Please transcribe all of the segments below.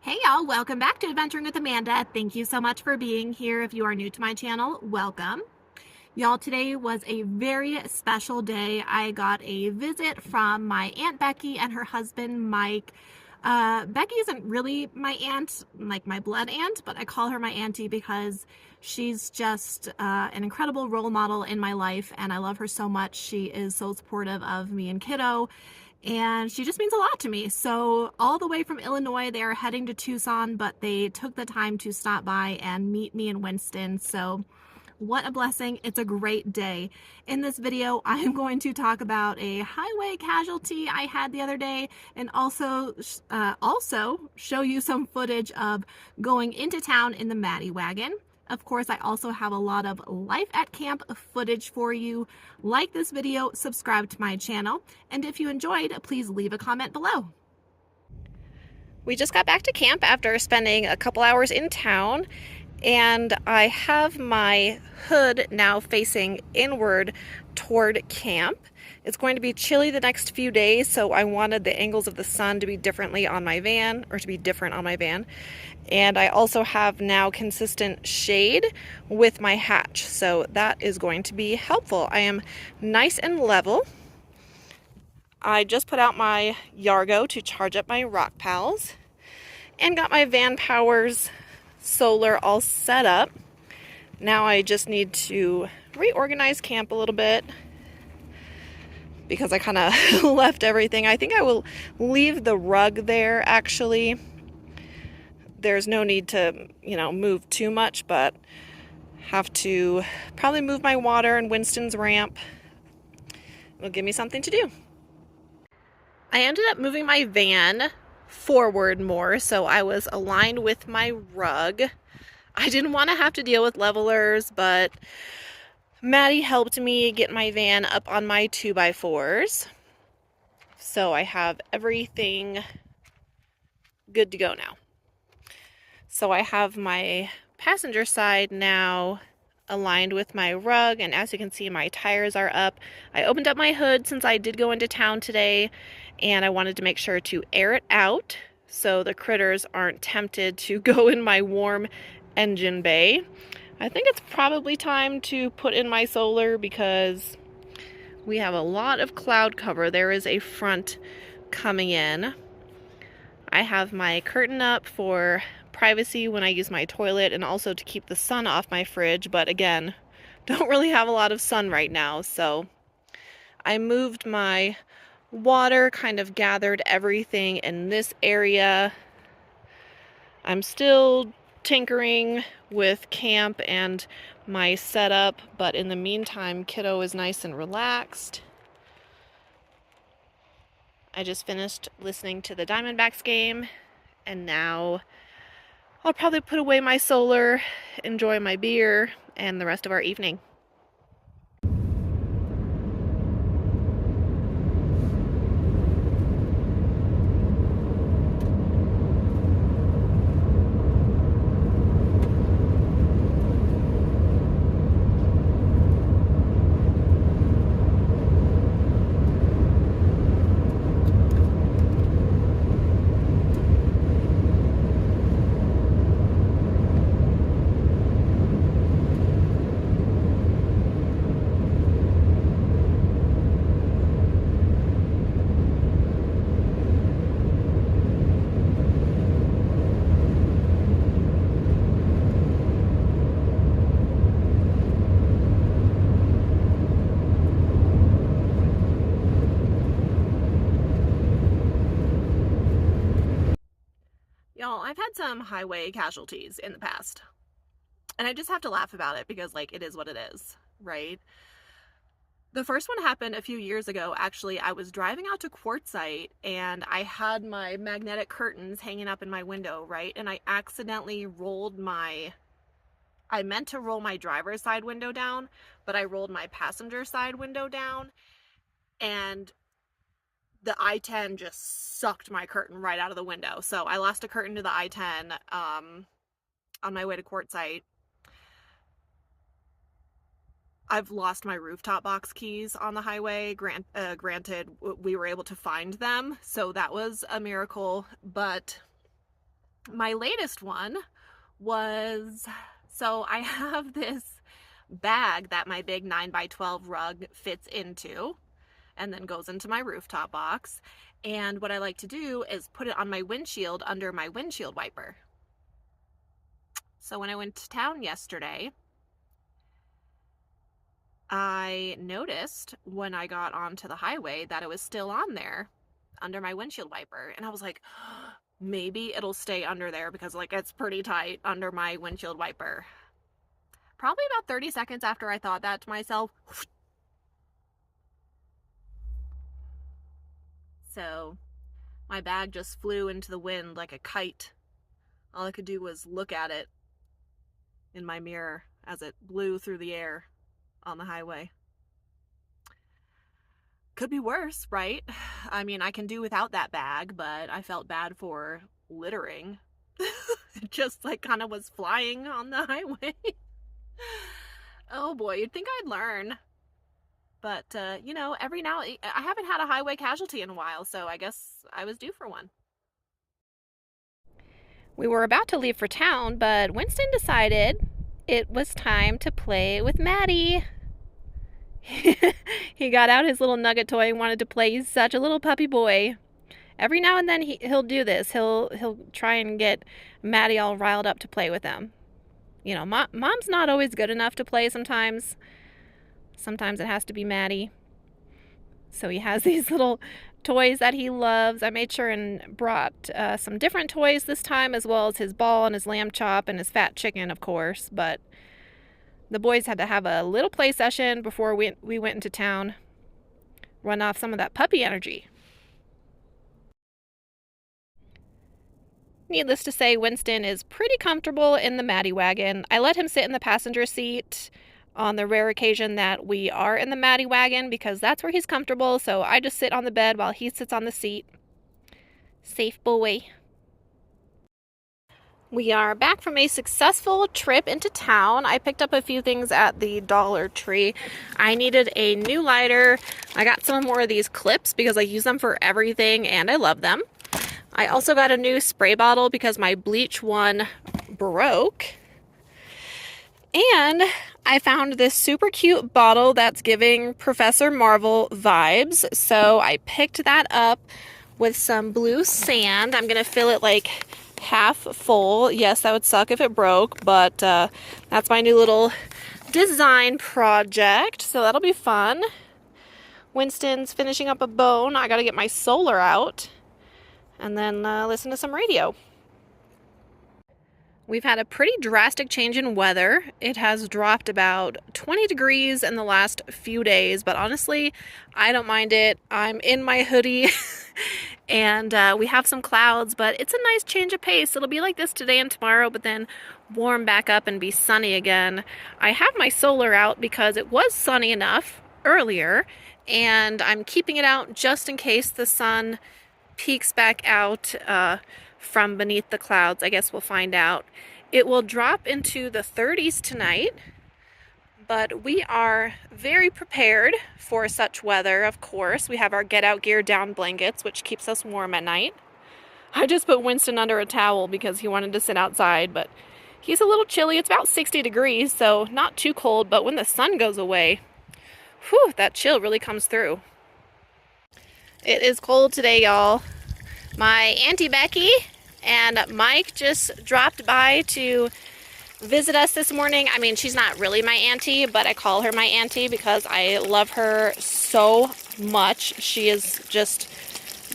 Hey y'all, welcome back to Adventuring with Amanda. Thank you so much for being here. If you are new to my channel, welcome. Y'all, today was a very special day. I got a visit from my Aunt Becky and her husband Mike. Becky isn't really my aunt, like my blood aunt, but I call her my auntie because she's just an incredible role model in my life, and I love her so much. She is so supportive of me and kiddo, and she just means a lot to me. So all the way from Illinois, they are heading to Tucson, but they took the time to stop by and meet me in Wynston. So what a blessing. It's a great day. In this video, I am going to talk about a highway casualty I had the other day, and also show you some footage of going into town in the Maddie Wagon. Of course, I also have a lot of life at camp footage for you. Like this video, subscribe to my channel, and if you enjoyed, please leave a comment below. We just got back to camp after spending a couple hours in town, and I have my hood now facing inward toward camp. It's going to be chilly the next few days, so I wanted the angles of the sun to be different on my van. And I also have now consistent shade with my hatch, so that is going to be helpful. I am nice and level. I just put out my Yargo to charge up my Rock Pals and got my Van Powers solar all set up. Now I just need to reorganize camp a little bit because I kind of left everything. I think I will leave the rug there actually. There's no need to, move too much, but have to probably move my water and Wynston's ramp. It'll give me something to do. I ended up moving my van forward more, so I was aligned with my rug. I didn't want to have to deal with levelers, but Maddie helped me get my van up on my 2x4s. So I have everything good to go now. So I have my passenger side now aligned with my rug, and as you can see, my tires are up. I opened up my hood since I did go into town today, and I wanted to make sure to air it out so the critters aren't tempted to go in my warm engine bay. I think it's probably time to put in my solar because we have a lot of cloud cover. There is a front coming in. I have my curtain up for privacy when I use my toilet, and also to keep the sun off my fridge, but again, don't really have a lot of sun right now, so I moved my water, kind of gathered everything in this area. I'm still tinkering with camp and my setup, but in the meantime, kiddo is nice and relaxed. I just finished listening to the Diamondbacks game, and now I'll probably put away my solar, enjoy my beer, and the rest of our evening. Y'all, I've had some highway casualties in the past, and I just have to laugh about it because, it is what it is, right? The first one happened a few years ago. Actually, I was driving out to Quartzsite, and I had my magnetic curtains hanging up in my window, right? And I accidentally I meant to roll my driver's side window down, but I rolled my passenger side window down, and the I-10 just sucked my curtain right out of the window. So I lost a curtain to the I-10 on my way to Quartzsite. I've lost my rooftop box keys on the highway. Granted, we were able to find them, so that was a miracle, but My latest one was, so I have this bag that my big 9x12 rug fits into and then goes into my rooftop box. And what I like to do is put it on my windshield under my windshield wiper. So when I went to town yesterday, I noticed when I got onto the highway that it was still on there under my windshield wiper. And I was like, maybe it'll stay under there because like it's pretty tight under my windshield wiper. Probably about 30 seconds after I thought that to myself. So my bag just flew into the wind like a kite. All I could do was look at it in my mirror as it blew through the air on the highway. Could be worse, right? I mean, I can do without that bag, but I felt bad for littering. It just like kind of was flying on the highway. Oh boy, you'd think I'd learn. But, you know, every now, I haven't had a highway casualty in a while, so I guess I was due for one. We were about to leave for town, but Wynston decided it was time to play with Maddie. He got out his little nugget toy and wanted to play. He's such a little puppy boy. Every now and then he'll do this. He'll try and get Maddie all riled up to play with him. You know, mom's not always good enough to play sometimes. Sometimes it has to be Maddie. So he has these little toys that he loves. I made sure and brought some different toys this time, as well as his ball and his lamb chop and his fat chicken, of course. But the boys had to have a little play session before we went into town. Run off some of that puppy energy. Needless to say, Wynston is pretty comfortable in the Maddie Wagon. I let him sit in the passenger seat on the rare occasion that we are in the Maddie Wagon because that's where he's comfortable. So I just sit on the bed while he sits on the seat. Safe boy. We are back from a successful trip into town. I picked up a few things at the Dollar Tree. I needed a new lighter. I got some more of these clips because I use them for everything and I love them. I also got a new spray bottle because my bleach one broke. And I found this super cute bottle that's giving Professor Marvel vibes. So I picked that up with some blue sand. I'm going to fill it like half full. Yes, that would suck if it broke, but that's my new little design project. So that'll be fun. Wynston's finishing up a bone. I got to get my solar out and then listen to some radio. We've had a pretty drastic change in weather. It has dropped about 20 degrees in the last few days, but honestly, I don't mind it. I'm in my hoodie and we have some clouds, but it's a nice change of pace. It'll be like this today and tomorrow, but then warm back up and be sunny again. I have my solar out because it was sunny enough earlier, and I'm keeping it out just in case the sun peeks back out from beneath the clouds. I guess we'll find out. It will drop into the 30s tonight, but we are very prepared for such weather, of course. We have our get out gear down blankets, which keeps us warm at night. I just put Wynston under a towel because he wanted to sit outside, but he's a little chilly. It's about 60 degrees, so not too cold, but when the sun goes away, whew, that chill really comes through. It is cold today, y'all. My Auntie Becky and Mike just dropped by to visit us this morning. I mean, she's not really my auntie, but I call her my auntie because I love her so much. She has just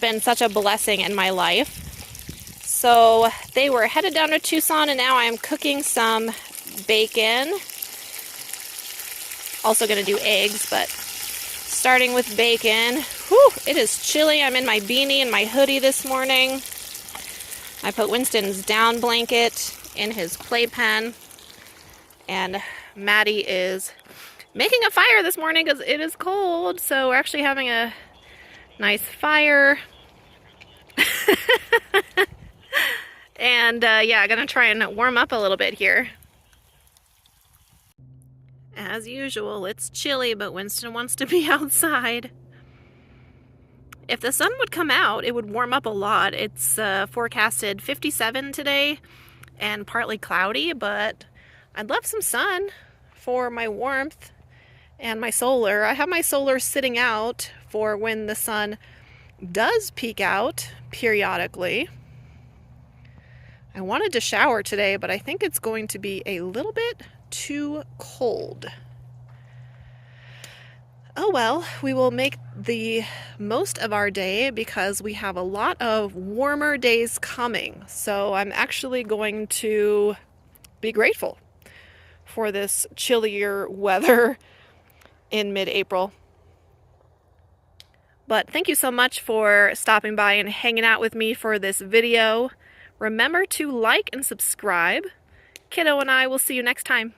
been such a blessing in my life. So they were headed down to Tucson, and now I am cooking some bacon. Also going to do eggs, but starting with bacon. Whew, it is chilly. I'm in my beanie and my hoodie this morning. I put Wynston's down blanket in his playpen, and Maddie is making a fire this morning because it is cold, so we're actually having a nice fire. And yeah, gonna try and warm up a little bit here. As usual, it's chilly, but Wynston wants to be outside. If the sun would come out, it would warm up a lot. It's forecasted 57 today and partly cloudy, but I'd love some sun for my warmth and my solar. I have my solar sitting out for when the sun does peek out periodically. I wanted to shower today, but I think it's going to be a little bit too cold. Oh well, we will make the most of our day because we have a lot of warmer days coming. So I'm actually going to be grateful for this chillier weather in mid-April. But thank you so much for stopping by and hanging out with me for this video. Remember to like and subscribe. Kiddo and I will see you next time.